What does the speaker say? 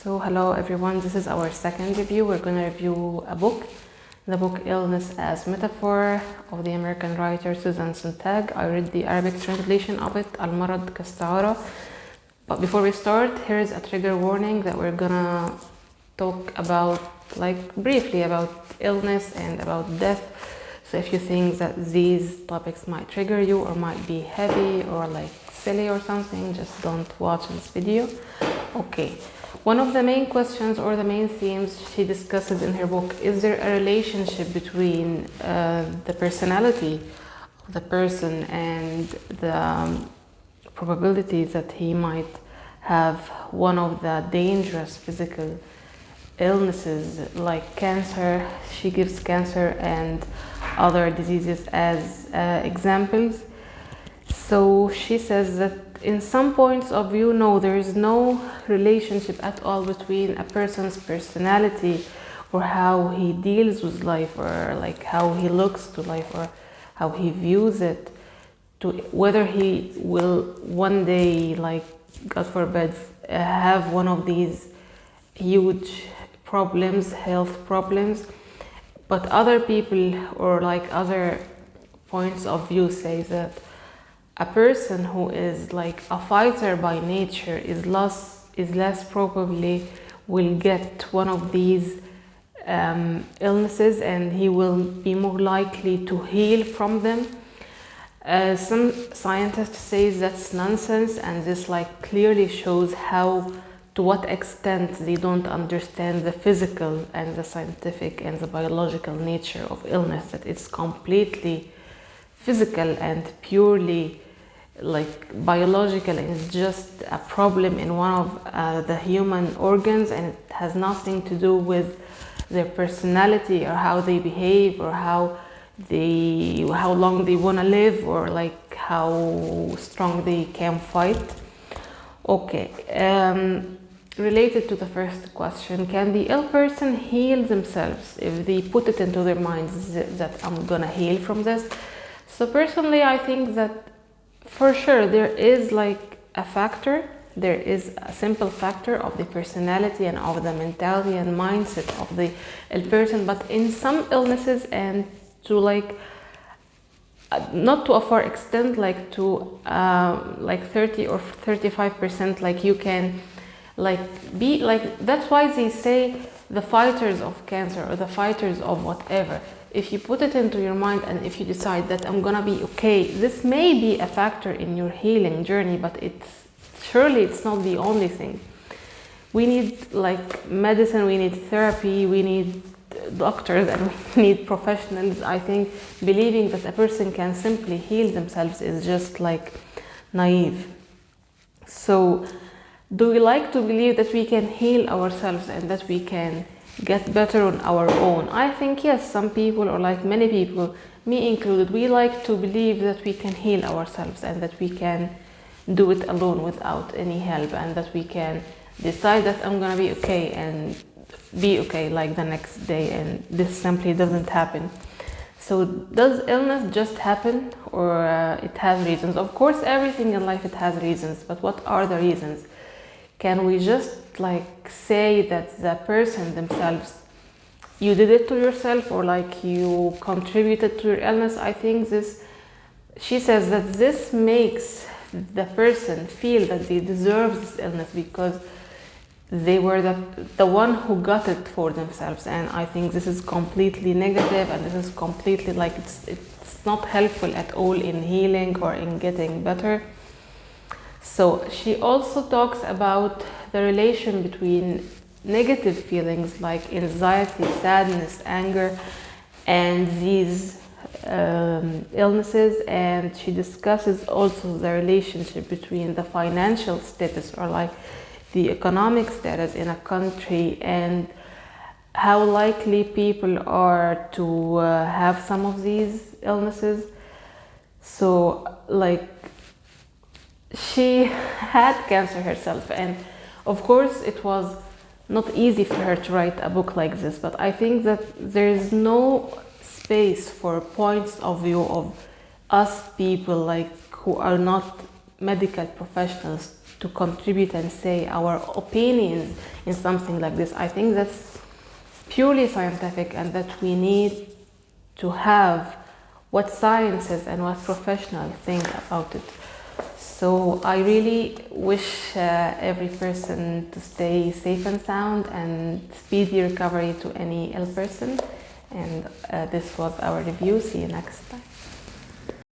So hello everyone, this is our second review. We're going to review a book, the book Illness as Metaphor of the American writer Susan Sontag. I read the Arabic translation of it, Al-Marad Kasta'ara. But before we start, here is a trigger warning that we're going to talk about, briefly about illness and about death. So if you think that these topics might trigger you or might be heavy or silly or something, just don't watch this video. Okay. One of the main questions or the main themes she discusses in her book, is there a relationship between the personality of the person and the probability that he might have one of the dangerous physical illnesses like cancer? She gives cancer and other diseases as examples. So she says that in some points of view, no, there is no relationship at all between a person's personality or how he deals with life, or how he looks to life, or how he views it, to whether he will one day, God forbid, have one of these huge problems, health problems. But other people or other points of view say that a person who is a fighter by nature is less probably will get one of these illnesses, and he will be more likely to heal from them. Some scientists say that's nonsense, and this clearly shows to what extent they don't understand the physical and the scientific and the biological nature of illness, that it's completely physical and purely biological, and it's just a problem in one of the human organs, and it has nothing to do with their personality or how they behave or how long they want to live, or how strong they can fight. Okay, related to the first question, can the ill person heal themselves if they put it into their minds that I'm gonna heal from this? So personally, I think that for sure there is a factor, there is a simple factor of the personality and of the mentality and mindset of the ill person. But in some illnesses, and to not to a far extent, to 30 or 35%, you can be that's why they say the fighters of cancer or the fighters of whatever. If you put it into your mind and if you decide that I'm gonna be okay, this may be a factor in your healing journey, but surely it's not the only thing. We need medicine, we need therapy, we need doctors, and we need professionals. I think believing that a person can simply heal themselves is just naive. So do we like to believe that we can heal ourselves and that we can get better on our own? I think yes, some people, or many people, me included, we like to believe that we can heal ourselves and that we can do it alone without any help, and that we can decide that I'm gonna be okay and be okay the next day, and this simply doesn't happen. So does illness just happen, or it has reasons? Of course, everything in life, it has reasons, but what are the reasons? Can we just say that the person themselves, you did it to yourself, or you contributed to your illness? I think she says that this makes the person feel that they deserve this illness because they were the one who got it for themselves. And I think this is completely negative, and this is completely it's not helpful at all in healing or in getting better. So she also talks about the relation between negative feelings like anxiety, sadness, anger, and these illnesses. And she discusses also the relationship between the financial status, or the economic status in a country, and how likely people are to have some of these illnesses. So she had cancer herself, and of course it was not easy for her to write a book like this, but I think that there is no space for points of view of us people who are not medical professionals to contribute and say our opinions in something like this. I think that's purely scientific, and that we need to have what scientists and what professionals think about it. So I really wish every person to stay safe and sound, and speedy recovery to any ill person. And this was our review. See you next time.